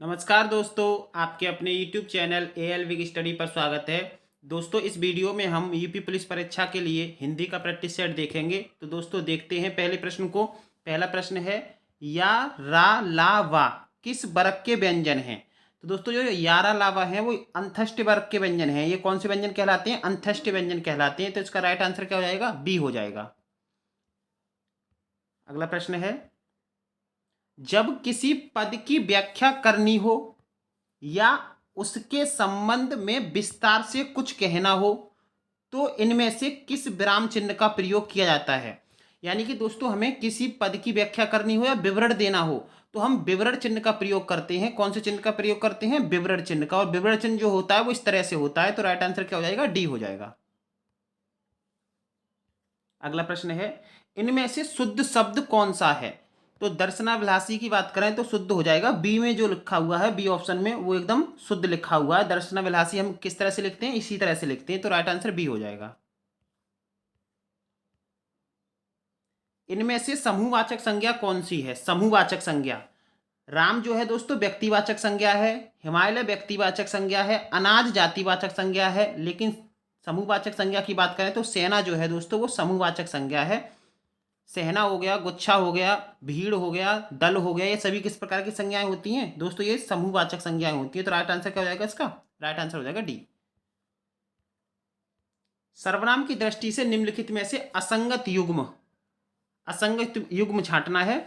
नमस्कार दोस्तों, आपके अपने YouTube चैनल एएल विग स्टडी पर स्वागत है। दोस्तों, इस वीडियो में हम यूपी पुलिस परीक्षा के लिए हिंदी का प्रैक्टिस सेट देखेंगे। तो दोस्तों देखते हैं पहले प्रश्न को। पहला प्रश्न है, या रा ला वा किस वर्ग के व्यंजन हैं? तो दोस्तों जो यारा लावा है वो अंत्यष्ट वर्ग के व्यंजन हैं। ये कौन से व्यंजन कहलाते हैं? अंत्यष्ट व्यंजन कहलाते हैं। तो इसका राइट आंसर क्या हो जाएगा? बी हो जाएगा। अगला प्रश्न है, जब किसी पद की व्याख्या करनी हो या उसके संबंध में विस्तार से कुछ कहना हो तो इनमें से किस विराम चिन्ह का प्रयोग किया जाता है? यानी कि दोस्तों हमें किसी पद की व्याख्या करनी हो या विवरण देना हो तो हम विवरण चिन्ह का प्रयोग करते हैं। कौन से चिन्ह का प्रयोग करते हैं? विवरण चिन्ह का। और विवरण चिन्ह जो होता है वो इस तरह से होता है। तो राइट आंसर क्या हो जाएगा? डी हो जाएगा। अगला प्रश्न है, इनमें से शुद्ध शब्द कौन सा है? तो दर्शनाभिलाषी की बात करें तो शुद्ध हो जाएगा। बी में जो लिखा हुआ है, बी ऑप्शन में, वो एकदम शुद्ध लिखा हुआ है। दर्शनाभिलाषी हम किस तरह से लिखते हैं? इसी तरह से लिखते हैं। तो राइट आंसर बी हो जाएगा। इनमें से समूहवाचक संज्ञा कौन सी है? समूहवाचक संज्ञा, राम जो है दोस्तों व्यक्तिवाचक संज्ञा है, हिमालय व्यक्तिवाचक संज्ञा है, अनाज जातिवाचक संज्ञा है। लेकिन समूहवाचक संज्ञा की बात करें तो सेना जो है दोस्तों वो समूहवाचक संज्ञा है। सहना हो गया, गुच्छा हो गया, भीड़ हो गया, दल हो गया, ये सभी किस प्रकार की संज्ञाएं होती हैं दोस्तों? ये समूहवाचक संज्ञाएं होती हैं। तो राइट आंसर क्या हो जाएगा इसका? राइट आंसर हो जाएगा डी। सर्वनाम की दृष्टि से निम्नलिखित में से असंगत युग्म छांटना है।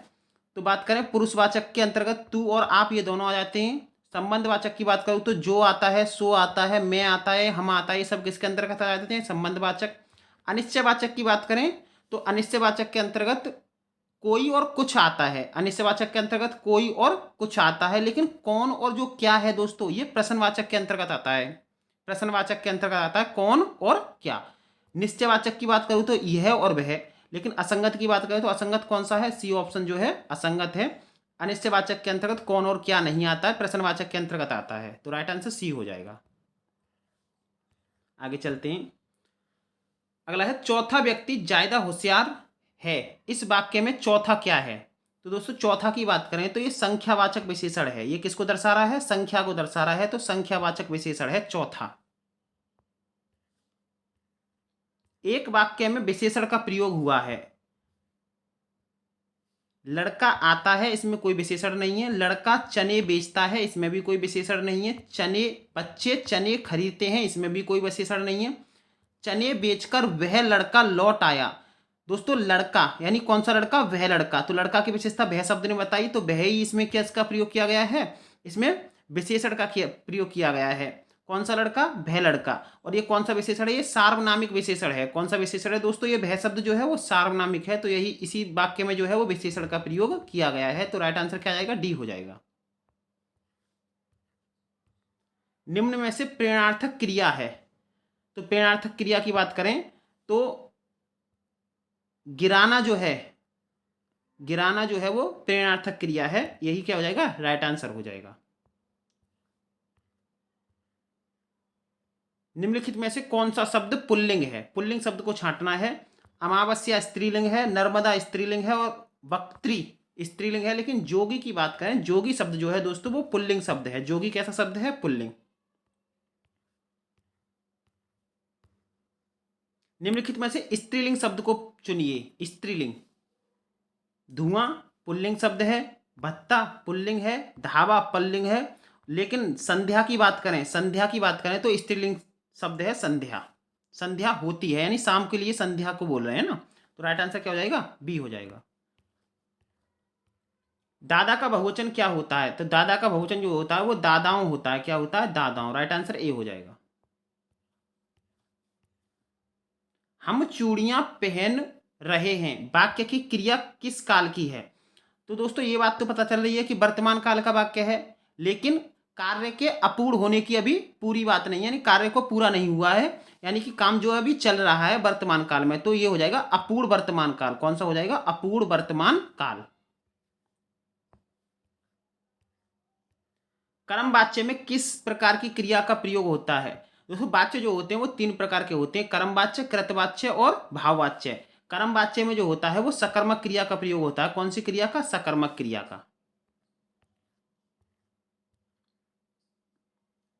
तो बात करें पुरुषवाचक के अंतर्गत तू और आप, ये दोनों आ जाते हैं। संबंधवाचक की बात करूँ तो जो आता है, सो आता है, मैं आता है, हम आता है, ये सब किसके अंतर्गत आ जाते हैं? संबंधवाचक। अनिश्चयवाचक की बात करें तो अनिश्चयवाचक के अंतर्गत कोई और कुछ आता है। अनिश्चयवाचक के अंतर्गत कोई और कुछ आता है, लेकिन कौन और जो क्या है दोस्तों ये प्रश्नवाचक के अंतर्गत आता है। प्रश्नवाचक के अंतर्गत आता है कौन और क्या। निश्चयवाचक की बात करूँ तो यह और वह। लेकिन असंगत की बात करें तो असंगत कौन सा है? सी ऑप्शन जो है असंगत है। अनिश्चयवाचक के अंतर्गत कौन और क्या नहीं आता है, प्रश्नवाचक के अंतर्गत आता है। तो राइट आंसर सी हो जाएगा। आगे चलते हैं। अगला है, चौथा व्यक्ति ज्यादा होशियार है। इस वाक्य में चौथा क्या है? तो दोस्तों चौथा की बात करें तो ये संख्यावाचक विशेषण है। ये किसको दर्शा रहा है? संख्या को दर्शा रहा है। तो संख्यावाचक विशेषण है चौथा। एक वाक्य में विशेषण का प्रयोग हुआ है। लड़का आता है, इसमें कोई विशेषण नहीं है। लड़का चने बेचता है, इसमें भी कोई विशेषण नहीं है। बच्चे चने खरीदते हैं, इसमें भी कोई विशेषण नहीं है। चने बेचकर वह लड़का लौट आया। दोस्तों लड़का यानी कौन सा लड़का? वह लड़का। तो लड़का की विशेषता वह शब्द ने बताई, तो वह ही इसमें क्या इसका प्रयोग किया गया है? इसमें विशेषण का प्रयोग किया गया है। कौन सा लड़का? वह लड़का। और ये कौन सा विशेषण है? ये सार्वनामिक विशेषण है। कौन सा विशेषण है दोस्तों? ये वह शब्द जो है वो सार्वनामिक है। तो यही इसी वाक्य में जो है वो विशेषण का प्रयोग किया गया है। तो राइट आंसर क्या जाएगा? डी हो जाएगा। निम्न में से प्रेरणार्थक क्रिया है। तो प्रेरणार्थक क्रिया की बात करें तो गिराना जो है, गिराना जो है वो प्रेरणार्थक क्रिया है। यही क्या हो जाएगा? राइट आंसर हो जाएगा। निम्नलिखित में से कौन सा शब्द पुल्लिंग है? पुल्लिंग शब्द को छांटना है। अमावस्या स्त्रीलिंग है, नर्मदा स्त्रीलिंग है और वक्त्री स्त्रीलिंग है। लेकिन जोगी की बात करें, जोगी शब्द जो है दोस्तों वो पुल्लिंग शब्द है। जोगी कैसा शब्द है? पुल्लिंग। निम्नलिखित में से स्त्रीलिंग शब्द को चुनिए। स्त्रीलिंग, धुआं पुल्लिंग शब्द है, भत्ता पुल्लिंग है, धावा पुल्लिंग है। लेकिन संध्या की बात करें, संध्या की बात करें तो स्त्रीलिंग शब्द है संध्या। संध्या होती है यानी शाम के लिए संध्या को बोल रहे हैं ना। तो राइट आंसर क्या हो जाएगा? बी हो जाएगा। दादा का बहुवचन क्या होता है? तो दादा का बहुवचन जो होता है वो दादाओं होता है। क्या होता है? दादाओं। राइट आंसर ए हो जाएगा। हम चूड़ियां पहन रहे हैं वाक्य की क्रिया किस काल की है? तो दोस्तों ये बात तो पता चल रही है कि वर्तमान काल का वाक्य है। लेकिन कार्य के अपूर्ण होने की अभी पूरी बात नहीं है, यानी कार्य को पूरा नहीं हुआ है। यानी कि काम जो अभी चल रहा है वर्तमान काल में। तो ये हो जाएगा अपूर्ण वर्तमान काल। कौन सा हो जाएगा? अपूर्ण वर्तमान काल। कर्म वाच्य में किस प्रकार की क्रिया का प्रयोग होता है? दोस्तों वाच्य जो होते हैं वो तीन प्रकार के होते हैं। कर्म वाच्य, कृतवाच्य और भाववाच्य। कर्म वाच्य में जो होता है वो सकर्मक क्रिया का प्रयोग होता है। कौन सी क्रिया का? सकर्मक क्रिया का।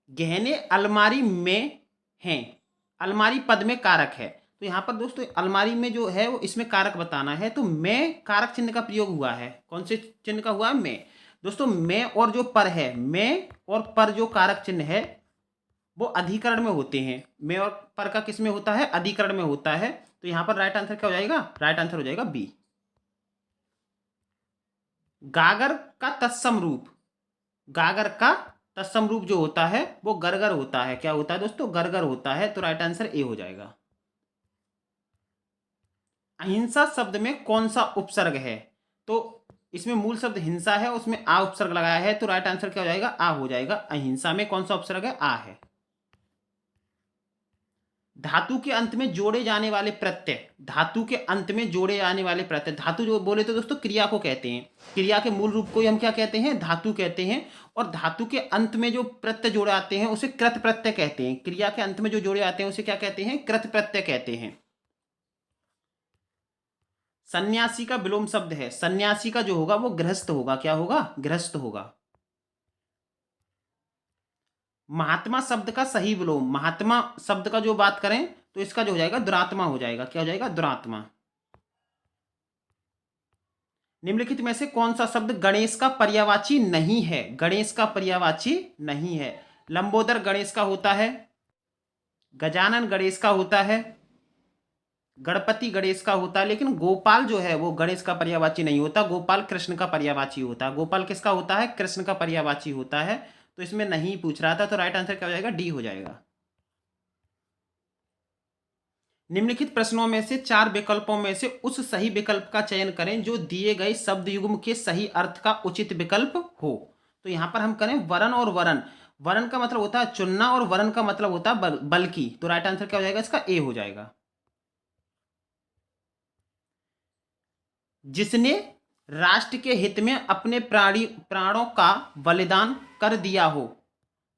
गहने अलमारी में हैं। अलमारी पद में कारक है, तो यहाँ पर दोस्तों अलमारी में जो है वो इसमें कारक बताना है, तो में कारक चिन्ह का प्रयोग हुआ है। कौन से चिन्ह का हुआ है? में। दोस्तों में और जो पर है, में और पर जो कारक चिन्ह है वो अधिकरण में होते हैं। में और पर का किस में होता है? अधिकरण में होता है। तो यहाँ पर राइट आंसर क्या हो जाएगा? राइट आंसर हो जाएगा बी। गागर का तत्सम रूप, गागर का तत्सम रूप जो होता है वो गरगर होता है। क्या होता है दोस्तों? गरगर होता है। तो राइट आंसर ए हो जाएगा। अहिंसा शब्द में कौन सा उपसर्ग है? तो इसमें मूल शब्द हिंसा है, उसमें आ उपसर्ग लगाया है, तो राइट आंसर क्या हो जाएगा? आ हो जाएगा। अहिंसा में कौन सा उपसर्ग है? आ है। धातु के अंत में जोड़े जाने वाले प्रत्यय, धातु के अंत में जोड़े जाने वाले प्रत्यय, धातु जो बोले तो दोस्तों क्रिया को कहते हैं। क्रिया के मूल रूप को ही हम क्या कहते हैं? धातु कहते हैं। और धातु के अंत में जो प्रत्यय जोड़े आते हैं उसे कृत प्रत्यय कहते हैं। क्रिया के अंत में जो जोड़े आते हैं उसे क्या कहते हैं? कृत प्रत्यय कहते हैं। सन्यासी का विलोम शब्द है, सन्यासी का जो होगा वो गृहस्थ होगा। क्या होगा? गृहस्थ होगा। महात्मा शब्द का सही विलोम, महात्मा शब्द का जो बात करें तो इसका जो हो जाएगा दुरात्मा हो जाएगा। क्या हो जाएगा? दुरात्मा। निम्नलिखित में से कौन सा शब्द गणेश का पर्यायवाची नहीं है? गणेश का पर्यायवाची नहीं है। लंबोदर गणेश का होता है, गजानन गणेश का होता है, गणपति गणेश का होता है, लेकिन गोपाल जो है वो गणेश का पर्यायवाची नहीं होता। गोपाल कृष्ण का पर्यायवाची होता है। गोपाल किसका होता है? कृष्ण का पर्यायवाची होता है। तो इसमें नहीं पूछ रहा था, तो राइट आंसर क्या हो जाएगा? डी हो जाएगा। निम्नलिखित प्रश्नों में से 4 विकल्पों में से उस सही विकल्प का चयन करें जो दिए गए शब्द युग्म के सही अर्थ का उचित विकल्प हो। तो यहां पर हम करें वरन और वरन। वरन का मतलब होता है चुनना और वरन का मतलब होता है बल्कि। तो राइट आंसर क्या हो जाएगा? इसका ए हो जाएगा। जिसने राष्ट्र के हित में अपने प्राणों का बलिदान कर दिया हो,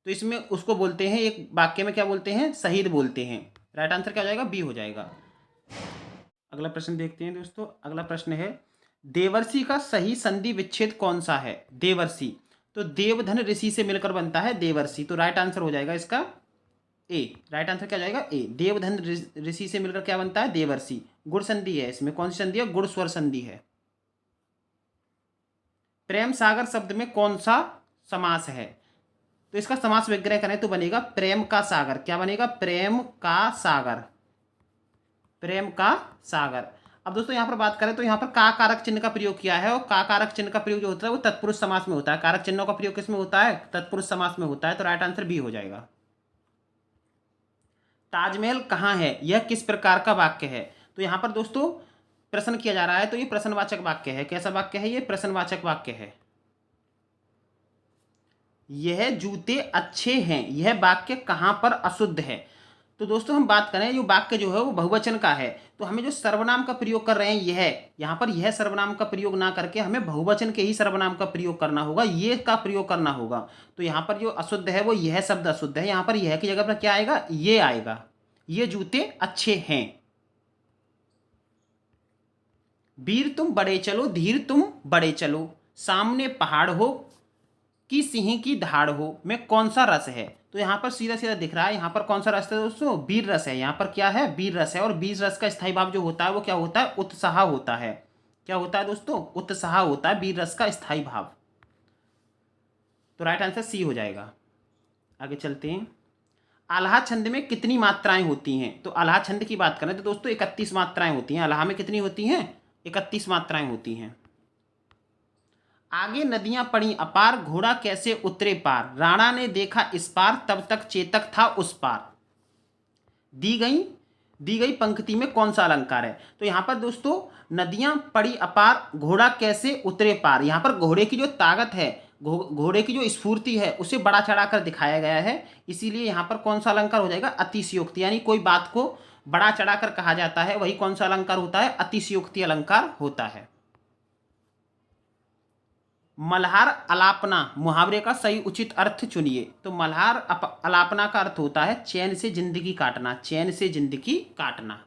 तो इसमें उसको बोलते हैं, एक वाक्य में क्या बोलते हैं? शहीद बोलते हैं। राइट आंसर क्या हो जाएगा? बी हो जाएगा। अगला प्रश्न देखते हैं दोस्तों। अगला प्रश्न है देवर्षि का सही संधि विच्छेद कौन सा है? देवर्षि तो देवधन ऋषि से मिलकर बनता है देवर्षि। तो राइट आंसर हो जाएगा इसका ए। राइट आंसर क्या हो जाएगा? ए। देवधन ऋषि से मिलकर क्या बनता है? देवर्षि। गुण संधि है इसमें। कौन सी संधि है? गुण स्वर संधि है। प्रेम सागर शब्द में कौन सा समास है? तो इसका समास विग्रह करें तो बनेगा प्रेम का सागर। क्या बनेगा? प्रेम का सागर। प्रेम का सागर। अब दोस्तों यहाँ पर बात करें तो यहाँ पर का कारक चिन्ह का प्रयोग किया है, और का कारक चिन्ह का प्रयोग जो होता है वो तत्पुरुष समास में होता है। कारक चिन्हों का प्रयोग किसमें होता है? तत्पुरुष समास में होता है। तो राइट आंसर बी हो जाएगा। ताजमहल कहाँ है? यह किस प्रकार का वाक्य है? तो यहाँ पर दोस्तों प्रश्न किया जा रहा है, तो ये प्रश्नवाचक वाक्य है। कैसा वाक्य है? ये प्रश्नवाचक वाक्य है। यह जूते अच्छे हैं, यह वाक्य कहाँ पर अशुद्ध है? तो दोस्तों हम बात करें जो वाक्य जो है वो बहुवचन का है, तो हमें जो सर्वनाम का प्रयोग कर रहे हैं यह, यहाँ पर यह सर्वनाम का प्रयोग ना करके हमें बहुवचन के ही सर्वनाम का प्रयोग करना होगा, ये का प्रयोग करना होगा। तो यहाँ पर जो अशुद्ध है वो यह शब्द अशुद्ध है। यहाँ पर यह की जगह पर क्या आएगा? ये आएगा। ये जूते अच्छे हैं। वीर तुम बड़े चलो, धीर तुम बड़े चलो, सामने पहाड़ हो कि सिंह की धाड़ हो, में कौन सा रस है? तो यहाँ पर सीधा सीधा दिख रहा है, यहाँ पर कौन सा रस है दोस्तों? वीर रस है। यहाँ पर क्या है? वीर रस है। और वीर रस का स्थायी भाव जो होता है वो क्या होता है? उत्साह होता है। क्या होता है दोस्तों? उत्साह होता है वीर रस का स्थायी भाव। तो राइट आंसर सी हो जाएगा। आगे चलते हैं। आल्हा छंद में कितनी मात्राएं होती हैं? तो आल्हा छंद की बात करें तो दोस्तों 31 मात्राएं होती हैं। आल्हा में कितनी होती हैं? 31 मात्राएं होती हैं। आगे नदियां पड़ी अपार, घोड़ा कैसे उतरे पार, राणा ने देखा इस पार, तब तक चेतक था उस पार। दी गई पंक्ति में कौन सा अलंकार है? तो यहाँ पर दोस्तों नदियां पड़ी अपार, घोड़ा कैसे उतरे पार, यहाँ पर घोड़े की जो ताकत है, घोड़े की जो स्फूर्ति है उसे बड़ा चढ़ाकर दिखाया गया है। इसीलिए यहाँ पर कौन सा अलंकार हो जाएगा? अतिशयोक्ति। यानी कोई बात को बड़ा चढ़ाकर कहा जाता है, वही कौन सा अलंकार होता है? अतिशयोक्ति अलंकार होता है। मल्हार अलापना मुहावरे का सही उचित अर्थ चुनिए। तो मल्हार अलापना का अर्थ होता है चैन से जिंदगी काटना। चैन से जिंदगी काटना।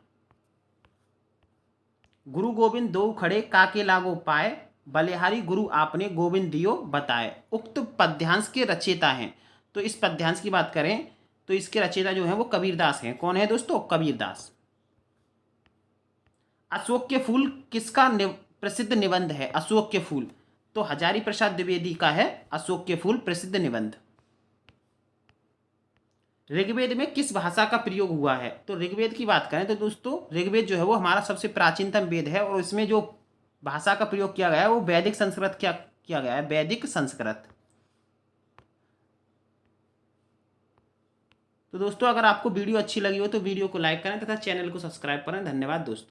गुरु गोविंद दो खड़े काके लागो पाए, बलिहारी गुरु आपने गोविंद दियो बताए। उक्त पद्यांश के रचयिता हैं। तो इस पद्यांश की बात करें तो इसके रचयिता जो हैं वो कबीरदास हैं। कौन है दोस्तों? कबीरदास। अशोक के फूल किसका प्रसिद्ध निबंध है? अशोक के फूल तो हजारी प्रसाद द्विवेदी का है अशोक के फूल प्रसिद्ध निबंध। ऋग्वेद में किस भाषा का प्रयोग हुआ है? तो ऋग्वेद की बात करें तो दोस्तों ऋग्वेद जो है वो हमारा सबसे प्राचीनतम वेद है और इसमें जो भाषा का प्रयोग किया गया है वो वैदिक संस्कृत क्या किया गया है? वैदिक संस्कृत। तो दोस्तों अगर आपको वीडियो अच्छी लगी हो तो वीडियो को लाइक करें तथा चैनल को सब्सक्राइब करें। धन्यवाद दोस्तों।